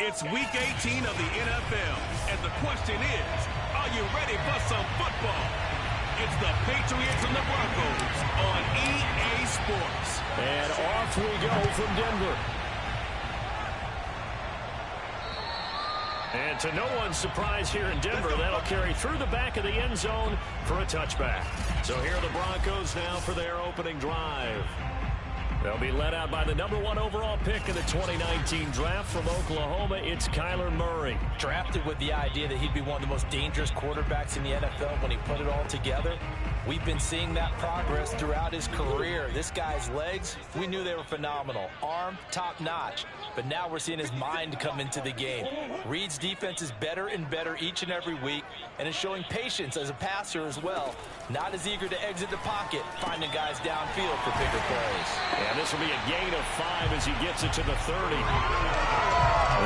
It's Week 18 of the NFL, and the question is, are you ready for some football? It's the Patriots and the Broncos on EA Sports. And off we go from Denver. And to no one's surprise here in Denver, that'll carry through the back of the end zone for a touchback. So here are the Broncos now for their opening drive. They'll be led out by the #1 overall pick in the 2019 draft from Oklahoma. It's Kyler Murray. Drafted with the idea that he'd be one of the most dangerous quarterbacks in the NFL when he put it all together. We've been seeing that progress throughout his career. This guy's legs, we knew they were phenomenal. Arm, top-notch. But now we're seeing his mind come into the game. Reed's defense is better and better each and every week, and is showing patience as a passer as well. Not as eager to exit the pocket, finding guys downfield for bigger plays. And this will be a gain of 5 as he gets it to the 30.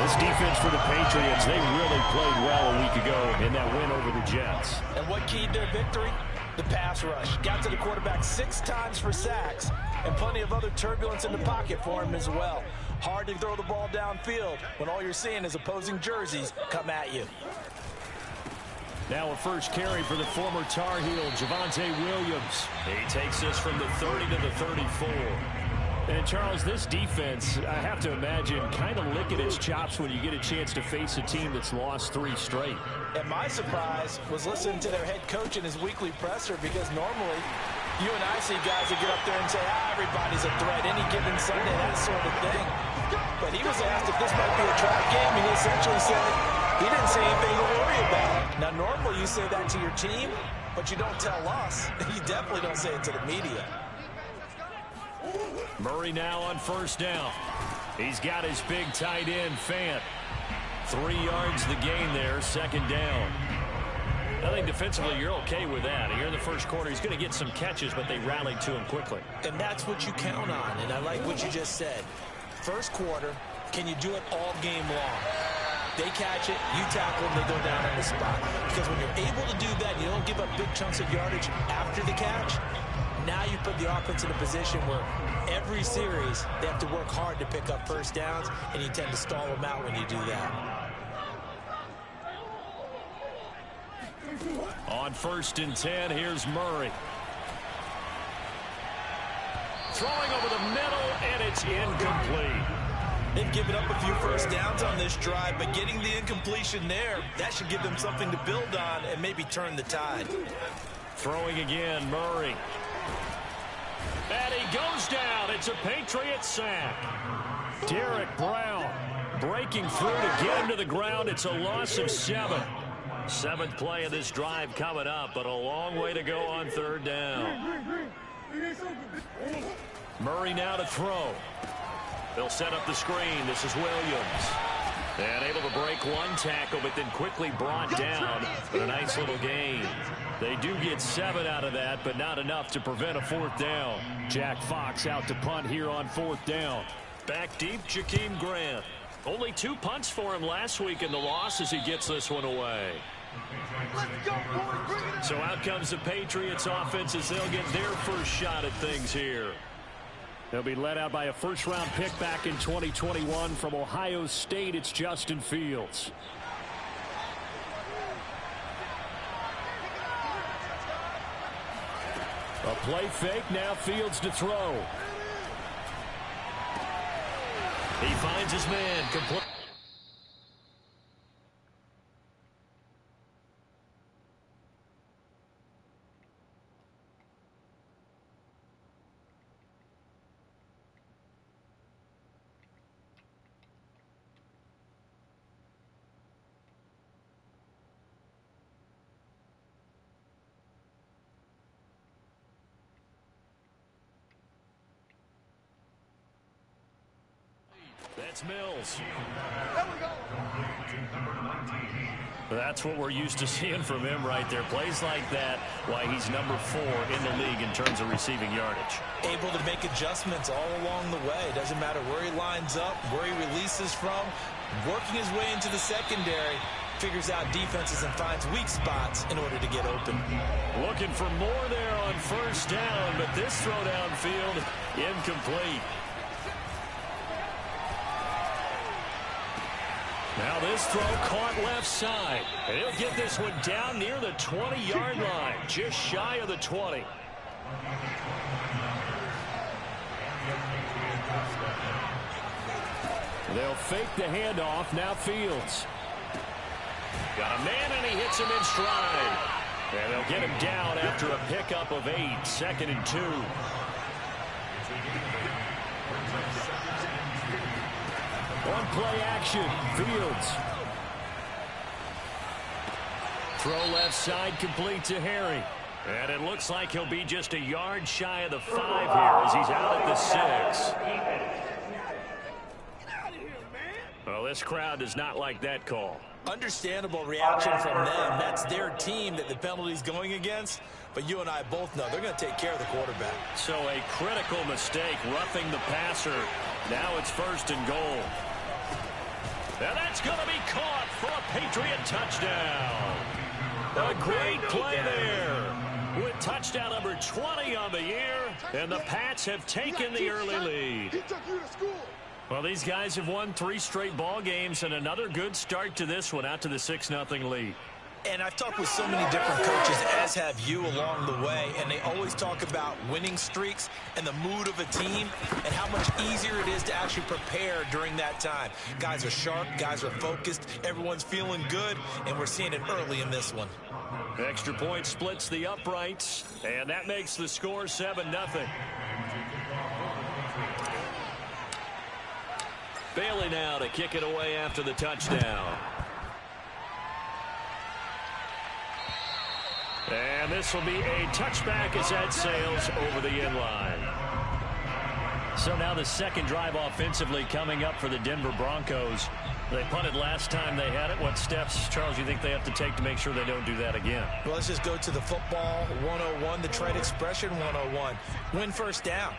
This defense for the Patriots, they really played well a week ago in that win over the Jets. And what keyed their victory? The pass rush. Got to the quarterback 6 times for sacks, and plenty of other turbulence in the pocket for him as well. Hard to throw the ball downfield when all you're seeing is opposing jerseys come at you. Now a first carry for the former Tar Heel, Javonte Williams. He takes this from the 30 to the 34. And, Charles, this defense, I have to imagine, kind of licking its chops when you get a chance to face a team that's lost 3 straight. And my surprise was listening to their head coach in his weekly presser, because normally you and I see guys that get up there and say, everybody's a threat any given Sunday, that sort of thing. But he was asked if this might be a trap game, and he essentially said he didn't say anything to worry about. Now, normally you say that to your team, but you don't tell us. You definitely don't say it to the media. Murray now on first down. He's got his big tight end, Fant. 3 yards the gain there, second down. I think defensively you're okay with that. Here in the first quarter, he's going to get some catches, but they rallied to him quickly. And that's what you count on, and I like what you just said. First quarter, can you do it all game long? They catch it, you tackle them, they go down on the spot. Because when you're able to do that, you don't give up big chunks of yardage after the catch. Now you put the offense in a position where every series they have to work hard to pick up first downs, and you tend to stall them out when you do that. On 1st and 10, here's Murray. Throwing over the middle, and it's incomplete. They've given up a few first downs on this drive, but getting the incompletion there, that should give them something to build on and maybe turn the tide. Throwing again, Murray. And he goes down. It's a Patriot sack. Derek Brown breaking through to get him to the ground. It's a loss of 7. 7th play of this drive coming up, but a long way to go on 3rd down. Murray now to throw. They'll set up the screen. This is Williams. And able to break 1 tackle, but then quickly brought down with a nice little gain. They do get 7 out of that, but not enough to prevent a 4th down. Jack Fox out to punt here on 4th down. Back deep, Jakeem Grant. Only 2 punts for him last week in the loss as he gets this one away. So out comes the Patriots offense as they'll get their first shot at things here. They'll be led out by a first-round pick back in 2021 from Ohio State. It's Justin Fields. A play fake, now Fields to throw. He finds his man. Complete. That's Mills. That's what we're used to seeing from him right there. Plays like that, why he's number 4 in the league in terms of receiving yardage. Able to make adjustments all along the way. Doesn't matter where he lines up, where he releases from. Working his way into the secondary. Figures out defenses and finds weak spots in order to get open. Looking for more there on first down, but this throw downfield incomplete. Now this throw caught left side. And he'll get this one down near the 20-yard line, just shy of the 20. They'll fake the handoff. Now Fields. Got a man, and he hits him in stride. And they'll get him down after a pickup of 8, 2nd and 2. On play action, Fields. Throw left side, complete to Harry. And it looks like he'll be just a yard shy of the 5 here as he's out at the 6. Well, this crowd does not like that call. Understandable reaction from them. That's their team that the penalty's going against. But you and I both know they're going to take care of the quarterback. So a critical mistake, roughing the passer. Now it's 1st and goal. And that's going to be caught for a Patriot touchdown. A great play there. With touchdown number 20 on the year. And the Pats have taken the early lead. Well, these guys have won 3 straight ball games and another good start to this one, out to the 6-0 lead. And I've talked with so many different coaches, as have you along the way, and they always talk about winning streaks and the mood of a team and how much easier it is to actually prepare during that time. Guys are sharp, guys are focused, everyone's feeling good, and we're seeing it early in this one. Extra point splits the uprights, and that makes the score 7-0. Bailey now to kick it away after the touchdown. And this will be a touchback as that sails over the end line. So now the second drive offensively coming up for the Denver Broncos. They punted last time they had it. What steps, Charles, you think they have to take to make sure they don't do that again? Well, let's just go to the football 101, the trade expression 101. Win first down.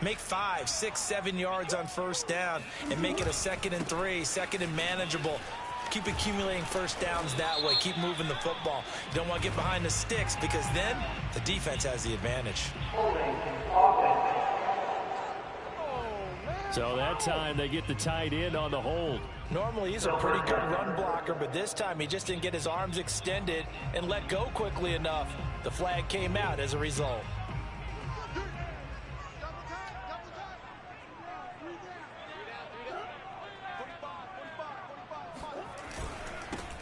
Make 5, 6, 7 yards on first down and make it a 2nd and 3, 2nd and manageable. Keep accumulating first downs that way. Keep moving the football. You don't want to get behind the sticks because then the defense has the advantage. So that time they get the tight end on the hold. Normally he's a pretty good run blocker, but this time he just didn't get his arms extended and let go quickly enough. The flag came out as a result.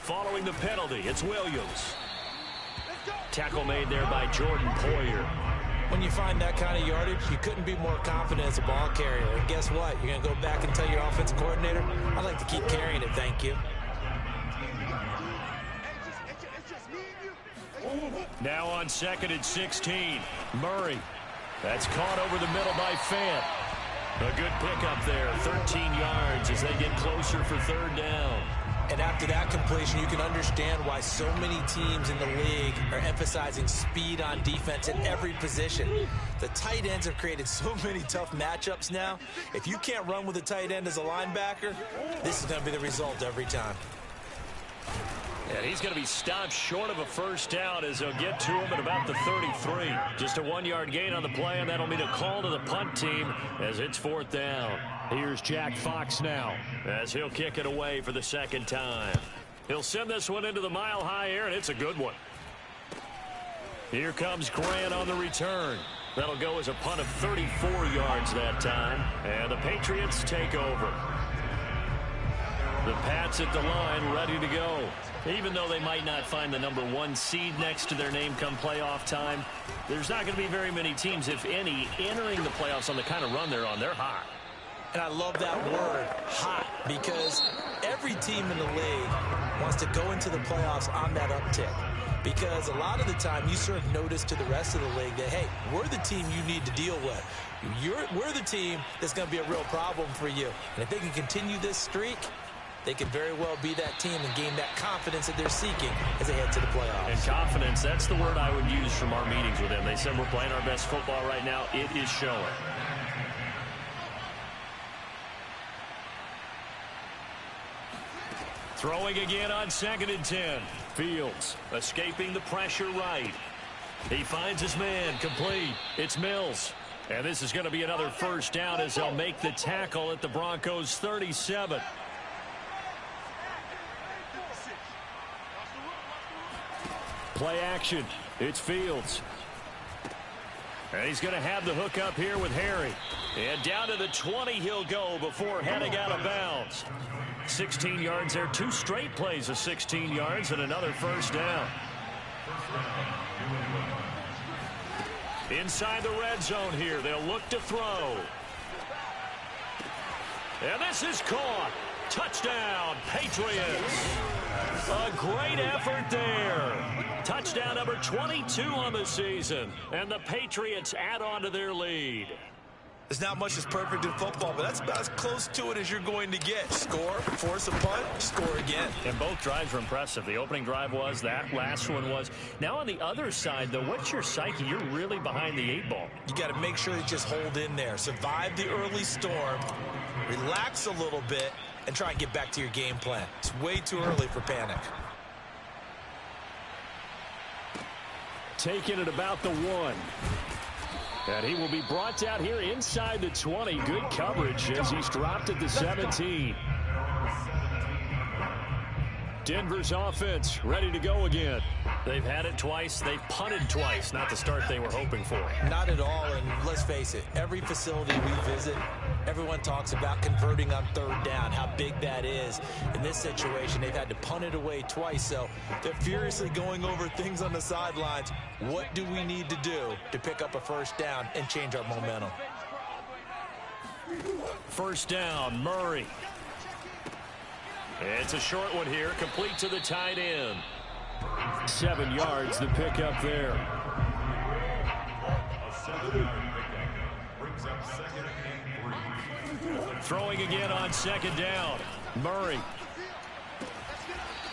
Following the penalty, it's Williams. Tackle made there by Jordan Poyer. When you find that kind of yardage, you couldn't be more confident as a ball carrier. And guess what? You're going to go back and tell your offensive coordinator, I'd like to keep carrying it, thank you. Now on 2nd and 16, Murray. That's caught over the middle by Fant. A good pickup there, 13 yards as they get closer for 3rd down. And after that completion, you can understand why so many teams in the league are emphasizing speed on defense at every position. The tight ends have created so many tough matchups now. If you can't run with a tight end as a linebacker, this is going to be the result every time. And he's going to be stopped short of a first down as they'll get to him at about the 33. Just a 1-yard gain on the play, and that'll mean a call to the punt team as it's 4th down. Here's Jack Fox now as he'll kick it away for the 2nd time. He'll send this one into the mile-high air, and it's a good one. Here comes Grant on the return. That'll go as a punt of 34 yards that time, and the Patriots take over. The Pats at the line ready to go. Even though they might not find the number 1 seed next to their name come playoff time, there's not going to be very many teams, if any, entering the playoffs on the kind of run they're on. They're hot. And I love that word, hot, because every team in the league wants to go into the playoffs on that uptick. Because a lot of the time you serve notice to the rest of the league that, hey, we're the team you need to deal with. We're the team that's going to be a real problem for you. And if they can continue this streak, they could very well be that team and gain that confidence that they're seeking as they head to the playoffs. And confidence, that's the word I would use from our meetings with them. They said we're playing our best football right now. It is showing. Throwing again on 2nd and 10. Fields escaping the pressure right. He finds his man, complete. It's Mills. And this is going to be another first down as they'll make the tackle at the Broncos 37. Play action. It's Fields. And he's going to have the hook up here with Harry. And down to the 20 he'll go before heading out of bounds. 16 yards there. 2 straight plays of 16 yards and another first down. Inside the red zone here. They'll look to throw. And this is caught. Touchdown, Patriots. A great effort there. Touchdown number 22 on the season. And the Patriots add on to their lead. There's not much that's perfect in football, but that's about as close to it as you're going to get. Score, force a punt, score again. And both drives were impressive. The opening drive was, that last one was. Now on the other side, though, what's your psyche? You're really behind the 8 ball. You got to make sure you just hold in there. Survive the early storm, relax a little bit, and try and get back to your game plan. It's way too early for panic. Taking it about the 1. And he will be brought down here inside the 20. Good coverage as he's dropped at the 17. Denver's offense ready to go again. They've had it twice. They've punted twice. Not the start they were hoping for. Not at all, and let's face it, every facility we visit, everyone talks about converting on 3rd down, how big that is. In this situation, they've had to punt it away twice, so they're furiously going over things on the sidelines. What do we need to do to pick up a first down and change our momentum? First down, Murray. It's a short one here, complete to the tight end. 7 yards, the pickup there. Throwing again on 2nd down. Murray.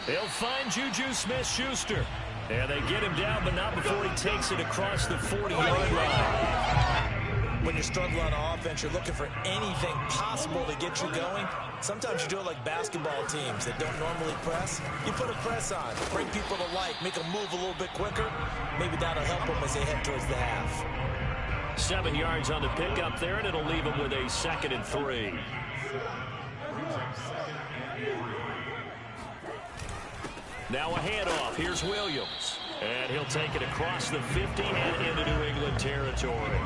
They'll find Juju Smith-Schuster. And they get him down, but not before he takes it across the 40-yard line. When you're struggling on offense, you're looking for anything possible to get you going. Sometimes you do it like basketball teams that don't normally press. You put a press on, bring people to life, make them move a little bit quicker. Maybe that'll help them as they head towards the half. 7 yards on the pickup there, and it'll leave them with a 2nd and 3. Now a handoff. Here's Williams. And he'll take it across the 50 and into New England territory.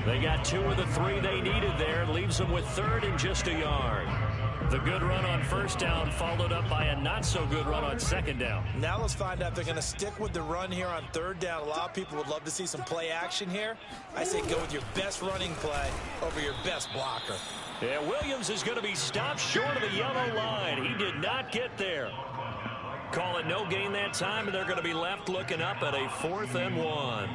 They got 2 of the 3 they needed there. Leaves them with 3rd and just a yard. The good run on 1st down followed up by a not-so-good run on 2nd down. Now let's find out if they're going to stick with the run here on 3rd down. A lot of people would love to see some play action here. I say go with your best running play over your best blocker. Yeah, Williams is going to be stopped short of the yellow line. He did not get there. Call it no gain that time, and they're going to be left looking up at a 4th and 1.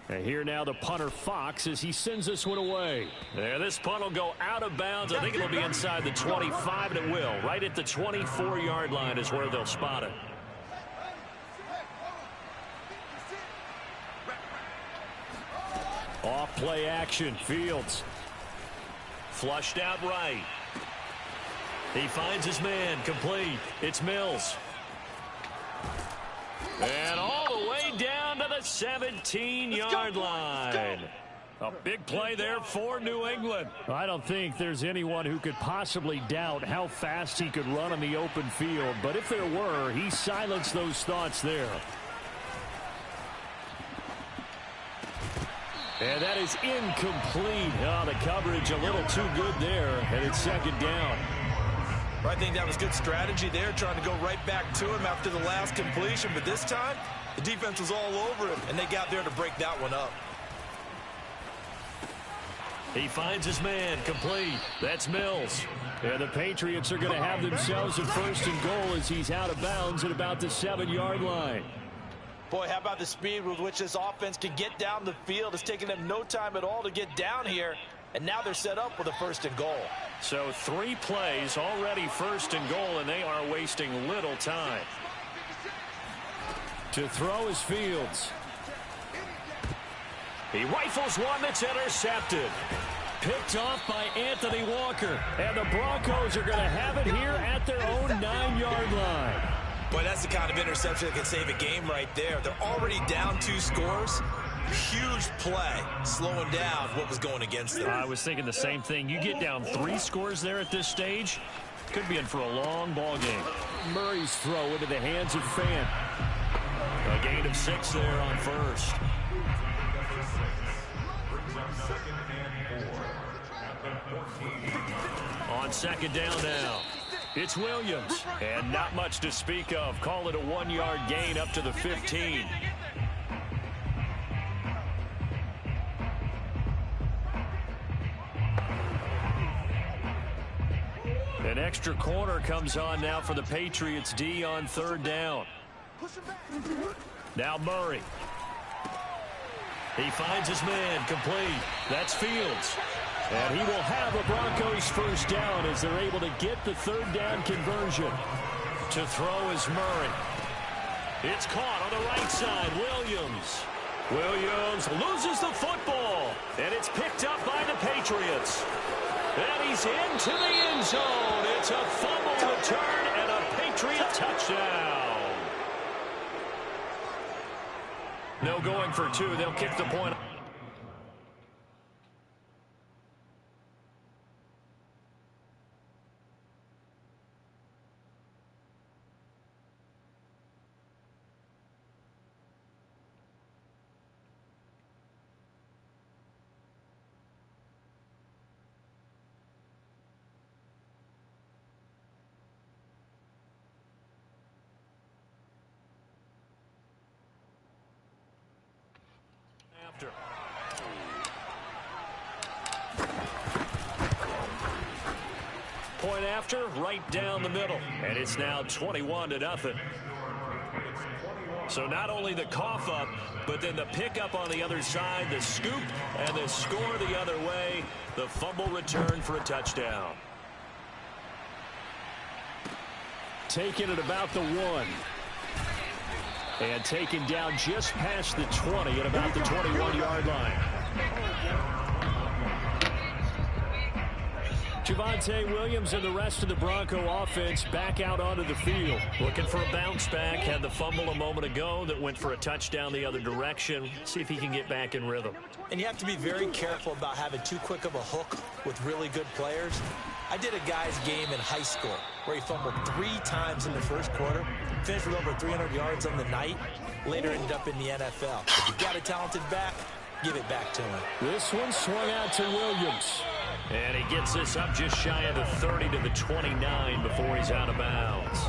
And here now the punter Fox as he sends this one away. There, this punt will go out of bounds. I think it'll be inside the 25, and it will. Right at the 24-yard line is where they'll spot it. Off play action, Fields. Flushed out right. He finds his man, complete. It's Mills. And all the way down to the 17-yard line. A big play there for New England. I don't think there's anyone who could possibly doubt how fast he could run on the open field. But if there were, he silenced those thoughts there. And that is incomplete. Oh, the coverage a little too good there. And it's 2nd down. I think that was good strategy there, trying to go right back to him after the last completion. But this time, the defense was all over him, and they got there to break that one up. He finds his man, complete. That's Mills. And the Patriots are going to have themselves a 1st and goal as he's out of bounds at about the 7-yard line. Boy, how about the speed with which this offense can get down the field? It's taken them no time at all to get down here. And now they're set up with a 1st and goal. So 3 plays already 1st and goal, and they are wasting little time. To throw is Fields. He rifles one that's intercepted. Picked off by Anthony Walker. And the Broncos are going to have it here at their own 9-yard line. Boy, that's the kind of interception that can save a game right there. They're already down 2 scores. Huge play, slowing down what was going against them. I was thinking the same thing. You get down 3 scores there at this stage, could be in for a long ball game. Murray's throw into the hands of Fant. A gain of 6 there on first. On second down now, it's Williams. And not much to speak of. Call it a 1-yard gain up to the 15. An extra corner comes on now for the Patriots D on third down. Now Murray. He finds his man complete. That's Fields. And he will have a Broncos first down as they're able to get the third down conversion. To throw is Murray. It's caught on the right side. Williams loses the football. And it's picked up by the Patriots. And he's into the end zone. It's a fumble return and a Patriot touchdown. No going for 2. They'll kick the point. Point after, right down the middle. And it's now 21-0. So not only the cough up, but then the pickup on the other side, the scoop, and the score the other way. The fumble return for a touchdown. Taken at about the 1. And taken down just past the 20 at about the 21-yard line. Javonte Williams and the rest of the Bronco offense back out onto the field. Looking for a bounce back. Had the fumble a moment ago that went for a touchdown the other direction. See if he can get back in rhythm. And you have to be very careful about having too quick of a hook with really good players. I did a guy's game in high school where he fumbled 3 times in the first quarter, finished with over 300 yards on the night, later ended up in the NFL. If you got a talented back, give it back to him. This one swung out to Williams. And he gets this up just shy of the 30 to the 29 before he's out of bounds.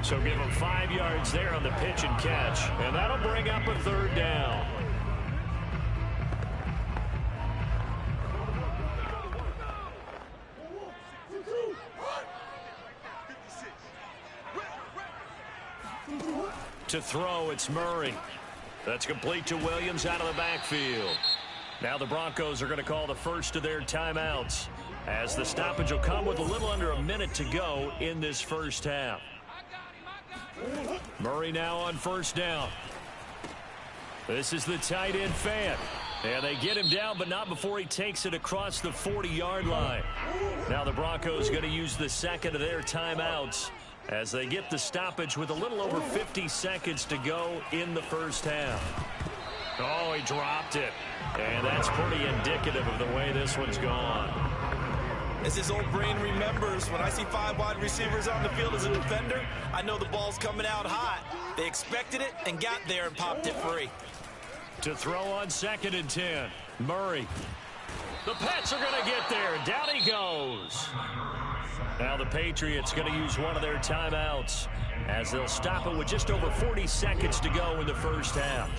So give him 5 yards there on the pitch and catch. And that'll bring up a third down. To throw, it's Murray. That's complete to Williams out of the backfield. Now the Broncos are going to call the first of their timeouts as the stoppage will come with a little under a minute to go in this first half. Murray now on first down. This is the tight end Fant. And they get him down, but not before he takes it across the 40-yard line. Now the Broncos going to use the second of their timeouts as they get the stoppage with a little over 50 seconds to go in the first half. Oh, he dropped it. And that's pretty indicative of the way this one's gone. As his old brain remembers, when I see 5 wide receivers on the field as a defender, I know the ball's coming out hot. They expected it and got there and popped it free. To throw on 2nd and 10, Murray. The Pats are going to get there. Down he goes. Now the Patriots going to use one of their timeouts as they'll stop it with just over 40 seconds to go in the first half.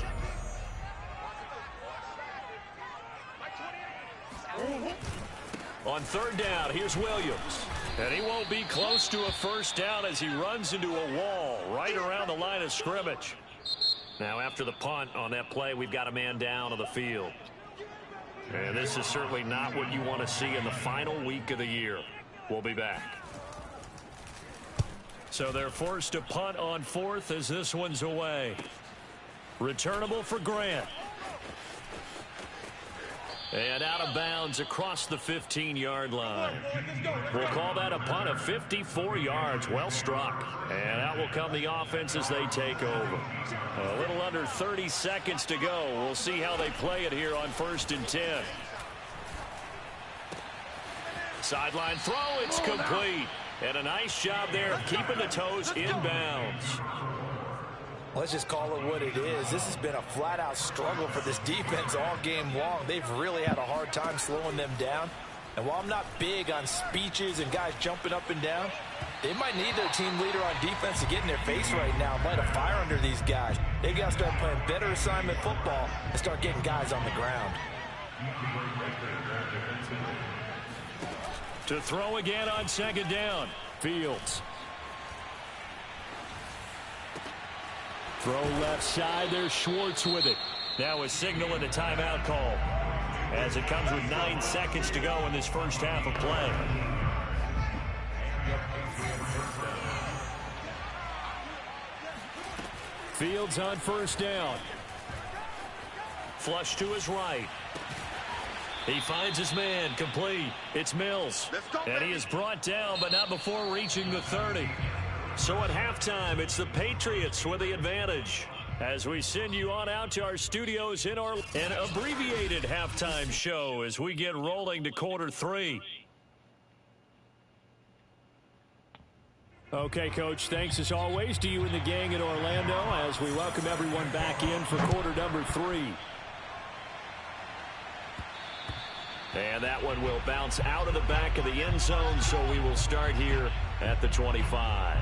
On third down, here's Williams. And he won't be close to a first down as he runs into a wall right around the line of scrimmage. Now after the punt on that play, we've got a man down on the field. And this is certainly not what you want to see in the final week of the year. We'll be back. So they're forced to punt on 4th as this one's away. Returnable for Grant. And out of bounds across the 15-yard line. We'll call that a punt of 54 yards. Well struck. And out will come the offense as they take over. A little under 30 seconds to go. We'll see how they play it here on 1st and 10. Sideline throw, it's complete. And a nice job there of keeping the toes inbounds. Let's just call it what it is. This has been a flat-out struggle for this defense all game long. They've really had a hard time slowing them down. And while I'm not big on speeches and guys jumping up and down, they might need their team leader on defense to get in their face right now and light a fire under these guys. They've got to start playing better assignment football and start getting guys on the ground. To throw again on second down, Fields. Throw left side, there's Schwartz with it. Now a signal and a timeout call as it comes with 9 seconds to go in this first half of play. Fields on first down. Flush to his right. He finds his man, complete. It's Mills. And he is brought down, but not before reaching the 30. So at halftime, it's the Patriots with the advantage. As we send you on out to our studios in our an abbreviated halftime show as we get rolling to quarter 3. Okay, Coach, thanks as always to you and the gang in Orlando as we welcome everyone back in for quarter number 3. And that one will bounce out of the back of the end zone, so we will start here at the 25.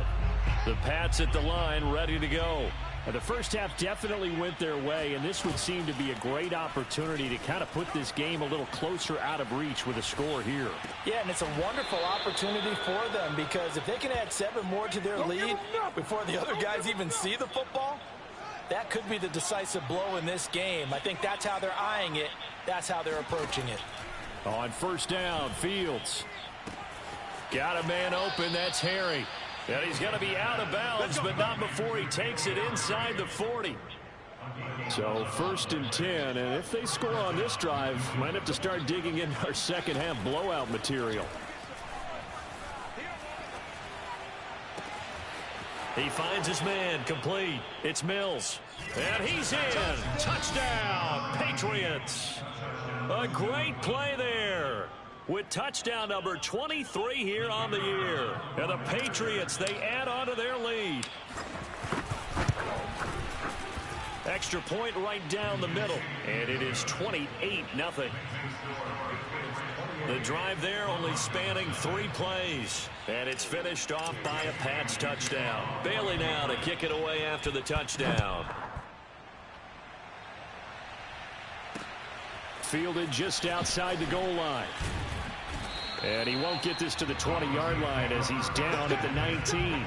The Pats at the line, ready to go. The first half definitely went their way, and this would seem to be a great opportunity to kind of put this game a little closer out of reach with a score here. Yeah, and it's a wonderful opportunity for them because if they can add 7 more to their lead before the other guys even see the football, that could be the decisive blow in this game. I think that's how they're eyeing it. That's how they're approaching it. On first down, Fields. Got a man open, that's Harry. And he's going to be out of bounds, but not before he takes it inside the 40. So first and 10, and if they score on this drive, might have to start digging in our second half blowout material. He finds his man, complete. It's Mills. And he's in. Touchdown, Patriots. A great play there. With touchdown number 23 here on the year. And the Patriots, they add on to their lead. Extra point right down the middle. And it is 28-0. The drive there only spanning 3 plays. And it's finished off by a Pats touchdown. Bailey now to kick it away after the touchdown. Fielded just outside the goal line. And he won't get this to the 20-yard line as he's down at the 19.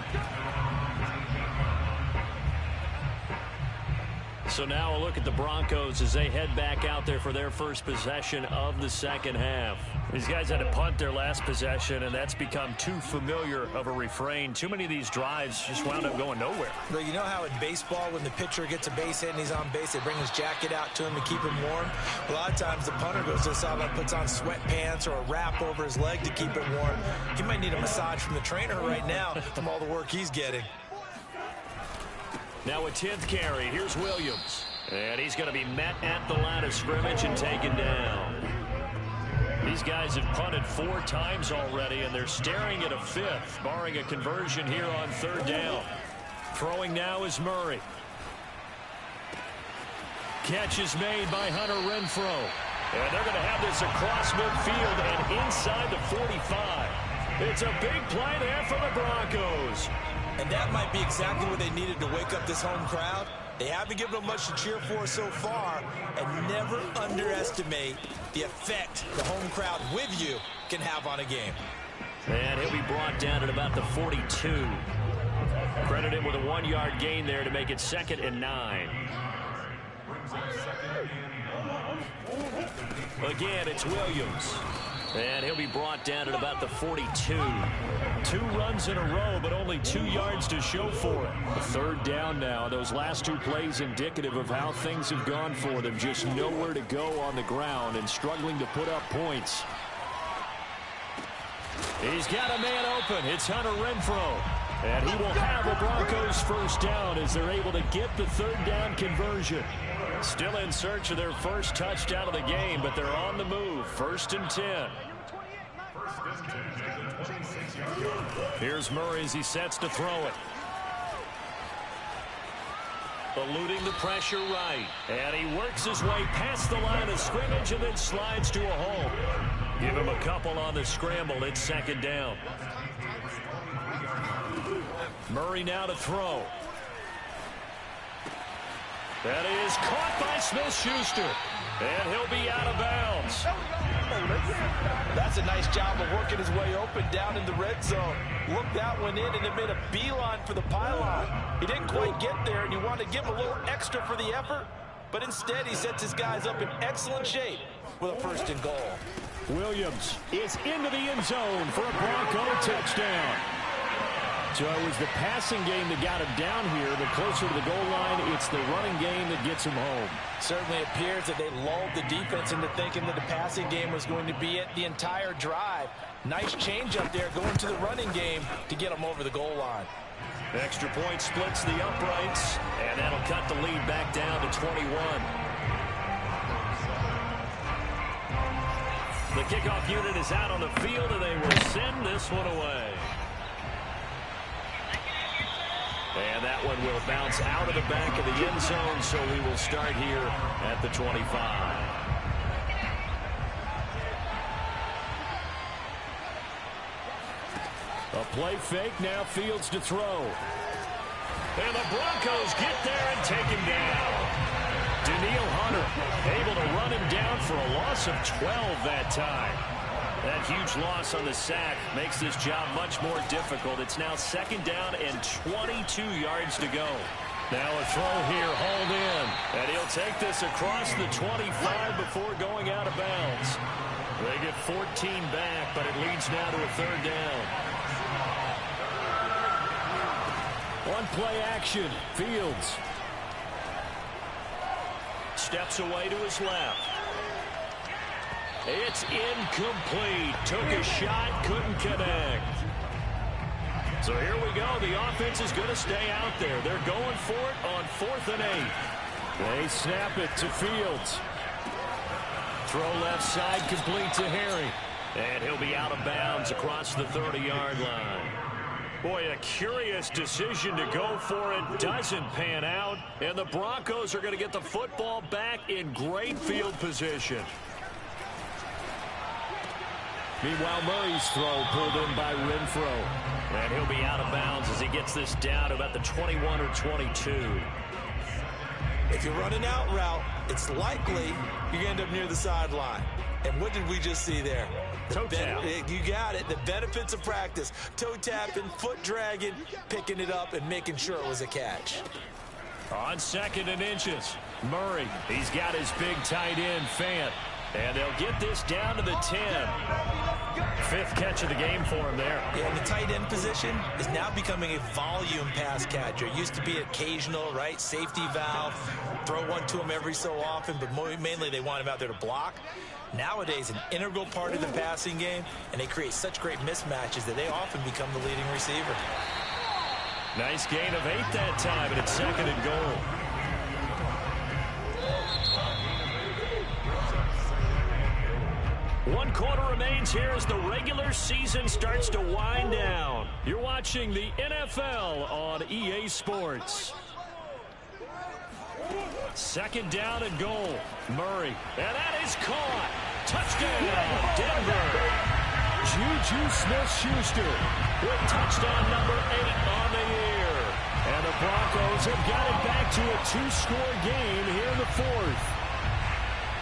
So now a look at the Broncos as they head back out there for their first possession of the second half. These guys had to punt their last possession, and that's become too familiar of a refrain. Too many of these drives just wound up going nowhere. But you know how in baseball, when the pitcher gets a base hit and he's on base, they bring his jacket out to him to keep him warm? A lot of times the punter goes to the sideline, puts on sweatpants or a wrap over his leg to keep it warm. He might need a massage from the trainer right now from all the work he's getting. Now a 10th carry. Here's Williams. And he's going to be met at the line of scrimmage and taken down. These guys have punted 4 times already, and they're staring at a 5th, barring a conversion here on 3rd down. Throwing now is Murray. Catch is made by Hunter Renfrow. And they're going to have this across midfield and inside the 45. It's a big play there for the Broncos. And that might be exactly what they needed to wake up this home crowd. They haven't given them much to cheer for so far, and never underestimate the effect the home crowd with you can have on a game. And he'll be brought down at about the 42. Credit him with a 1-yard gain there to make it 2nd and 9. Again, it's Williams. And he'll be brought down at about the 42. 2 runs in a row, but only 2 yards to show for it. A 3rd down now. Those last 2 plays indicative of how things have gone for them. Just nowhere to go on the ground and struggling to put up points. He's got a man open. It's Hunter Renfrow. And he will have the Broncos first down as they're able to get the 3rd down conversion. Still in search of their first touchdown of the game, but they're on the move. 1st and 10. Here's Murray as he sets to throw it. Eluding the pressure right. And he works his way past the line of scrimmage and then slides to a hole. Give him a couple on the scramble. It's second down. Murray now to throw. That is caught by Smith-Schuster. And he'll be out of bounds. That's a nice job of working his way open down in the red zone. Looked that one in and it made a beeline for the pylon. He didn't quite get there, and you want to give him a little extra for the effort. But instead, he sets his guys up in excellent shape with a first and goal. Williams is into the end zone for a Bronco touchdown. So it was the passing game that got him down here, but closer to the goal line, it's the running game that gets him home. Certainly appears that they lulled the defense into thinking that the passing game was going to be it the entire drive. Nice change up there going to the running game to get him over the goal line. Extra point splits the uprights, and that'll cut the lead back down to 21. The kickoff unit is out on the field, and they will send this one away. And that one will bounce out of the back of the end zone, so we will start here at the 25. A play fake, now Fields to throw. And the Broncos get there and take him down. Daniil Hunter able to run him down for a loss of 12 that time. That huge loss on the sack makes this job much more difficult. It's now second down and 22 yards to go. Now a throw here, hauled in. And he'll take this across the 25 before going out of bounds. They get 14 back, but it leads now to a third down. One play action, Fields. Steps away to his left. It's incomplete. Took a shot, couldn't connect. So here we go. The offense is going to stay out there. They're going for it on 4th and 8. They snap it to Fields. Throw left side, complete to Harry. And he'll be out of bounds across the 30-yard line. Boy, a curious decision to go for it. Doesn't pan out. And the Broncos are going to get the football back in great field position. Meanwhile, Murray's throw pulled in by Renfro. And he'll be out of bounds as he gets this down to about the 21 or 22. If you're running out route, it's likely you're going to end up near the sideline. And what did we just see there? Toe tap. You got it. The benefits of practice. Toe tapping, foot dragging, picking it up, and making sure it was a catch. On 2nd and inches, Murray. He's got his big tight end, Fant. And they'll get this down to the 10. 5th catch of the game for him there. Yeah, and the tight end position is now becoming a volume pass catcher. It used to be occasional, right? Safety valve. Throw one to him every so often, but mainly they want him out there to block. Nowadays, an integral part of the passing game, and they create such great mismatches that they often become the leading receiver. Nice gain of 8 that time, and it's 2nd and goal. One quarter remains here as the regular season starts to wind down. You're watching the NFL on EA Sports. 2nd down and goal. Murray. And that is caught. Touchdown, Denver. Juju Smith-Schuster with touchdown number 8 on the year. And the Broncos have got it back to a 2-score game here in the 4th.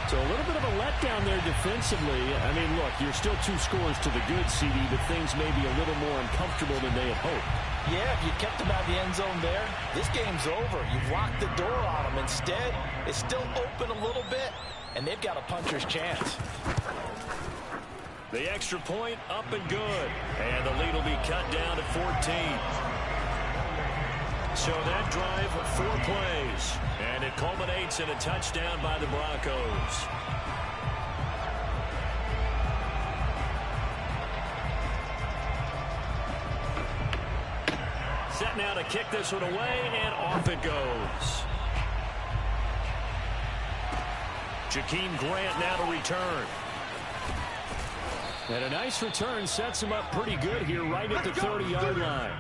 So a little bit of a letdown there defensively. I mean, look, you're still 2 scores to the good, CD, but things may be a little more uncomfortable than they had hoped. Yeah, if you kept them out of the end zone there, this game's over. You've locked the door on them. Instead, it's still open a little bit, and they've got a puncher's chance. The extra point up and good. And the lead will be cut down to 14. So that drive, 4 plays. And it culminates in a touchdown by the Broncos. Set now to kick this one away, and off it goes. Jakeem Grant now to return. And a nice return sets him up pretty good here right at the 30-yard line.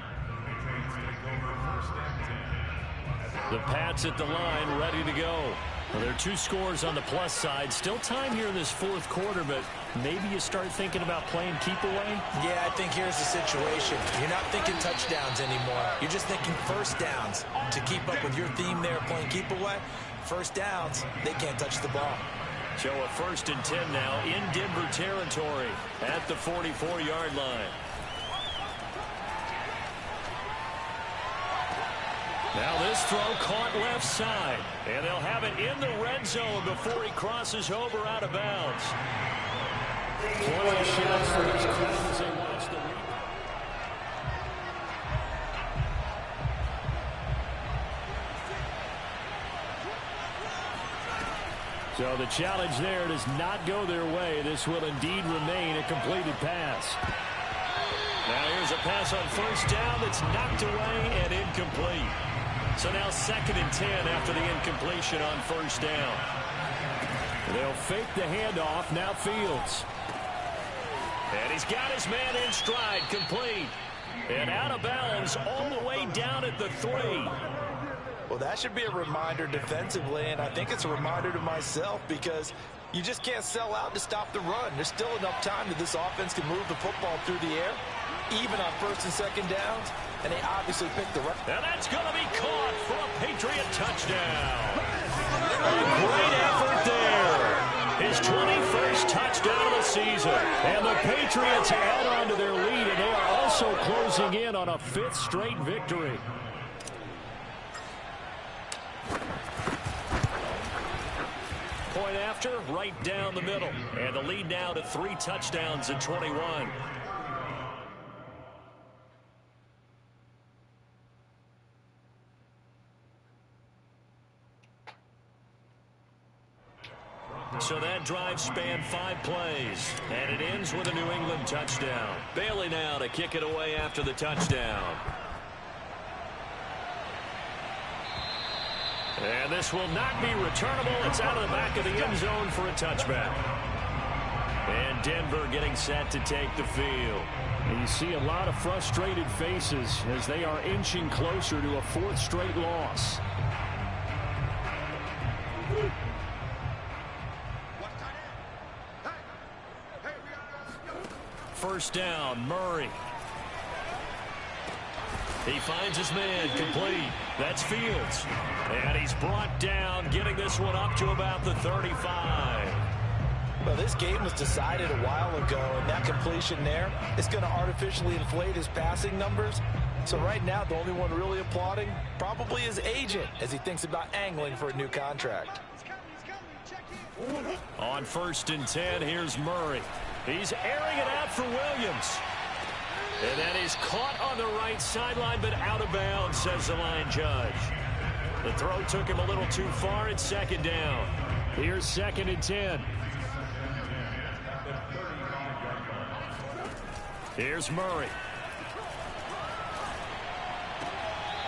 The Pats at the line, ready to go. Well, there are 2 scores on the plus side. Still time here in this 4th quarter, but maybe you start thinking about playing keep away? Yeah, I think here's the situation. You're not thinking touchdowns anymore. You're just thinking first downs. To keep up with your theme there, playing keep away, first downs, they can't touch the ball. So a 1st and 10 now in Denver territory at the 44-yard line. Now this throw caught left side, and they'll have it in the red zone before he crosses over out of bounds. 20 shots for his team as they watch the lead. So the challenge there does not go their way. This will indeed remain a completed pass. Now here's a pass on 1st down that's knocked away and incomplete. So now 2nd and 10 after the incompletion on 1st down. They'll fake the handoff. Now Fields. And he's got his man in stride, complete. And out of bounds all the way down at the 3. Well, that should be a reminder defensively, and I think it's a reminder to myself because you just can't sell out to stop the run. There's still enough time that this offense can move the football through the air, even on 1st and 2nd downs, and they obviously picked the right. And that's going to be caught for a Patriot touchdown. A great effort there. His 21st touchdown of the season. And the Patriots add on to their lead, and they are also closing in on a 5th straight victory. Point after, right down the middle. And the lead now to 3 touchdowns at 21. So that drive spanned 5 plays, and it ends with a New England touchdown. Bailey now to kick it away after the touchdown. And this will not be returnable. It's out of the back of the end zone for a touchback. And Denver getting set to take the field. And you see a lot of frustrated faces as they are inching closer to a 4th straight loss. First down, Murray. He finds his man, complete. That's Fields. And he's brought down, getting this one up to about the 35. Well, this game was decided a while ago, and that completion there is going to artificially inflate his passing numbers. So right now, the only one really applauding probably his agent as he thinks about angling for a new contract. On 1st and 10, here's Murray. He's airing it out for Williams. And that is caught on the right sideline, but out of bounds, says the line judge. The throw took him a little too far. It's 2nd down. Here's 2nd and 10. Here's Murray.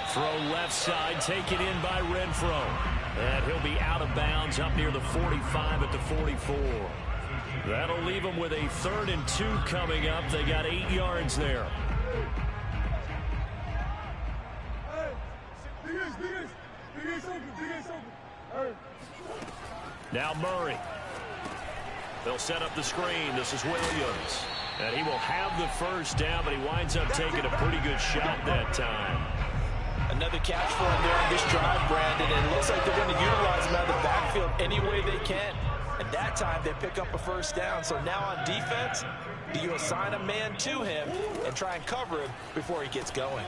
Throw left side, taken in by Renfro. And he'll be out of bounds up near the 45 at the 44. That'll leave them with a 3rd and 2 coming up. They got 8 yards there. Now Murray. They'll set up the screen. This is Williams. And he will have the 1st down, but he winds up taking a pretty good shot that time. Another catch for him there on this drive, Brandon, and it looks like they're going to utilize him out of the backfield any way they can. And that time they pick up a 1st down. So now on defense, do you assign a man to him and try and cover him before he gets going?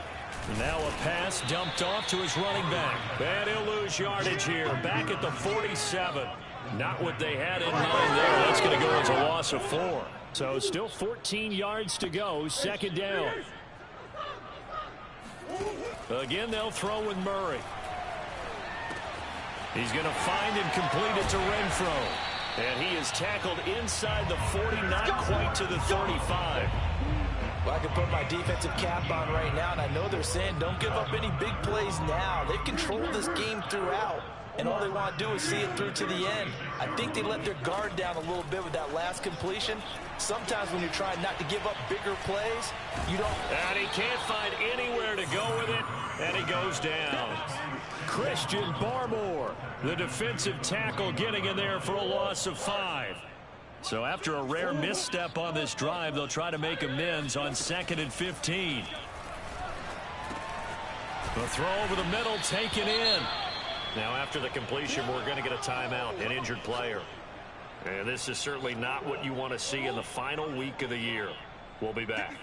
Now a pass dumped off to his running back. And he'll lose yardage here. Back at the 47. Not what they had in mind there. That's going to go as a loss of 4. So still 14 yards to go. 2nd down. Again, they'll throw with Murray. He's going to find and complete it to Renfro. And he is tackled inside the 40, not quite to the 35. Well, I can put my defensive cap on right now, and I know they're saying don't give up any big plays now. They've controlled this game throughout. and all they want to do is see it through to the end. I think they let their guard down a little bit with that last completion. Sometimes when you're trying not to give up bigger plays, you don't. And he can't find anywhere to go with it, and he goes down. Christian Barmore, the defensive tackle, getting in there for a loss of 5. So after a rare misstep on this drive, they'll try to make amends on 2nd and 15. The throw over the middle, taken in. Now after the completion, we're going to get a timeout, an injured player. And this is certainly not what you want to see in the final week of the year. We'll be back.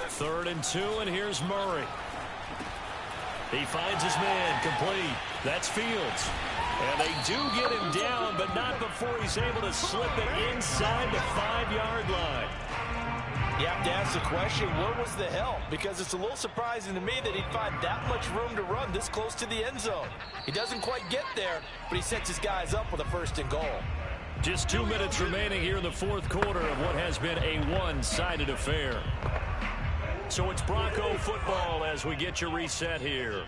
3rd and 2, and here's Murray. He finds his man, complete. That's Fields. And they do get him down, but not before he's able to slip it inside the 5-yard line. You have to ask the question, where was the help? Because it's a little surprising to me that he'd find that much room to run this close to the end zone. He doesn't quite get there, but he sets his guys up with a 1st and goal. Just 2 minutes remaining here in the 4th quarter of what has been a one-sided affair. So it's Bronco football as we get you reset here.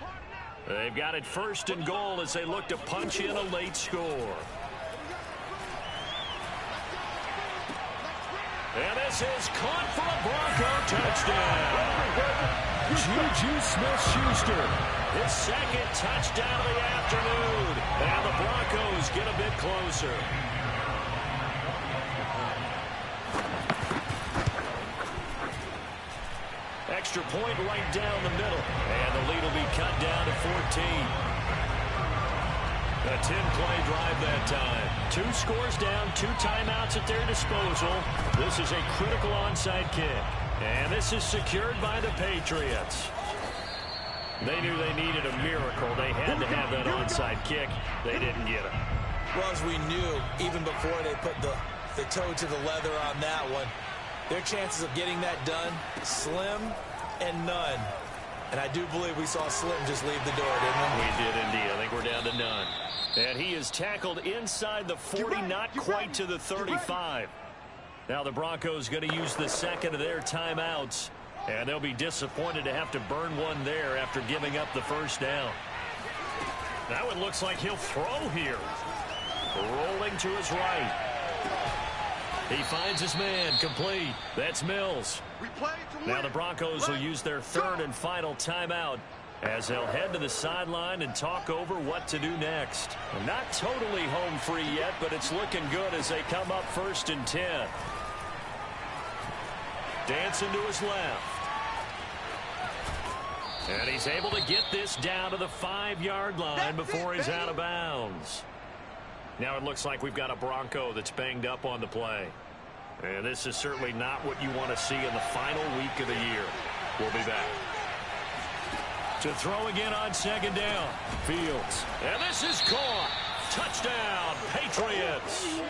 They've got it 1st and goal as they look to punch in a late score. And this is caught for a Bronco touchdown. Juju Smith-Schuster, his 2nd touchdown of the afternoon. And the Broncos get a bit closer. Extra point right down the middle. And the lead will be cut down to 14. A 10-play drive that time. 2 scores down, 2 timeouts at their disposal. This is a critical onside kick. And this is secured by the Patriots. They knew they needed a miracle. They had to have that onside kick. They didn't get it. Well, as we knew, even before they put the toe to the leather on that one, their chances of getting that done, slim and none. And I do believe we saw Slim just leave the door, didn't we? We did indeed. I think we're down to none. And he is tackled inside the 40, not quite to the 35. Now the Broncos going to use the 2nd of their timeouts. And they'll be disappointed to have to burn one there after giving up the 1st down. Now it looks like he'll throw here. Rolling to his right. He finds his man, complete. That's Mills. Now the Broncos will use their 3rd and final timeout as they'll head to the sideline and talk over what to do next. Not totally home free yet, but it's looking good as they come up 1st and 10. Dancing to his left. And he's able to get this down to the 5-yard line before he's out of bounds. Now it looks like we've got a Bronco that's banged up on the play. And this is certainly not what you want to see in the final week of the year. We'll be back. To throw again on 2nd down. Fields. And this is caught. Touchdown, Patriots.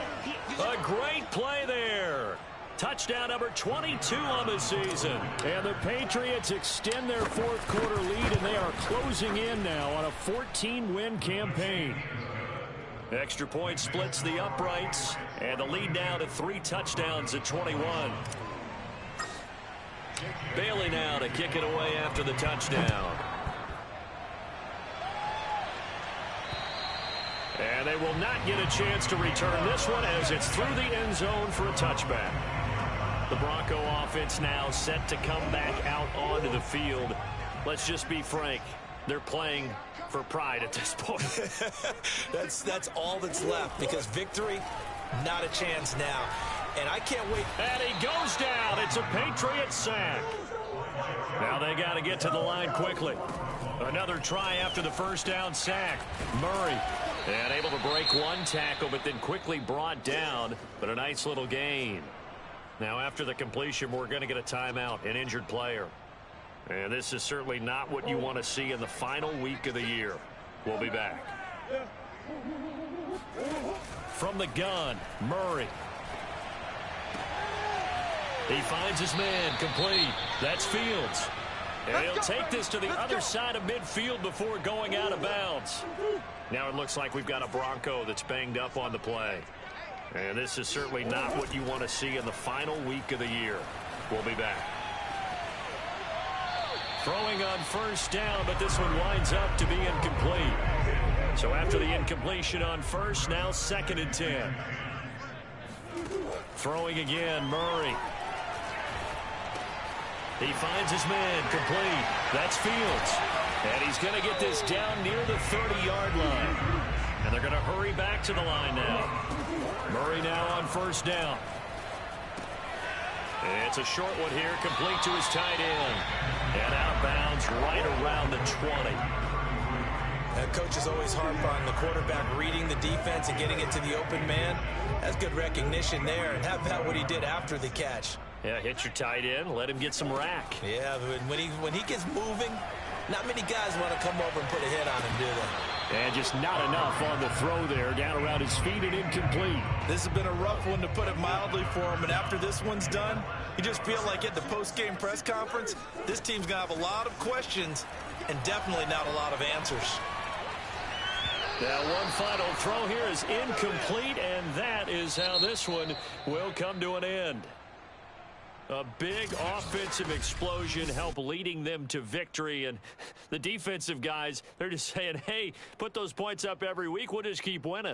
A great play there. Touchdown number 22 on the season. And the Patriots extend their 4th quarter lead, and they are closing in now on a 14-win campaign. Extra point splits the uprights, and the lead now to 3 touchdowns at 21. Bailey now to kick it away after the touchdown. And they will not get a chance to return this one as it's through the end zone for a touchback. The Bronco offense now set to come back out onto the field. Let's just be frank. They're playing for pride at this point. That's all that's left, because victory, not a chance now. And I can't wait. And he goes down. It's a Patriot sack. Now they got to get to the line quickly. Another try after the 1st down sack. Murray. And able to break one tackle, but then quickly brought down. But a nice little gain. Now after the completion, we're going to get a timeout, an injured player. And this is certainly not what you want to see in the final week of the year. We'll be back. From the gun, Murray. He finds his man, complete. That's Fields. And he'll take this to the other side of midfield before going out of bounds. Now it looks like we've got a Bronco that's banged up on the play. And this is certainly not what you want to see in the final week of the year. We'll be back. Throwing on first down, but this one winds up to be incomplete. So after the incompletion on first, now 2nd and 10. Throwing again, Murray. He finds his man, complete. That's Fields. And he's going to get this down near the 30-yard line. And they're going to hurry back to the line now. Murray now on first down. It's a short one here, complete to his tight end. And out of bounds right around the 20. Coaches always harp on the quarterback reading the defense and getting it to the open man. That's good recognition there. And how about what he did after the catch? Yeah, hit your tight end, let him get some rack. Yeah, but when he gets moving, not many guys want to come over and put a hit on him, do they? And just not enough on the throw there, down around his feet and incomplete. This has been a rough one, to put it mildly, for him. And after this one's done, you just feel like at the post-game press conference, this team's going to have a lot of questions and definitely not a lot of answers. Now one final throw here is incomplete, and that is how this one will come to an end. A big offensive explosion helped leading them to victory, and the defensive guys, they're just saying, hey, put those points up every week, we'll just keep winning.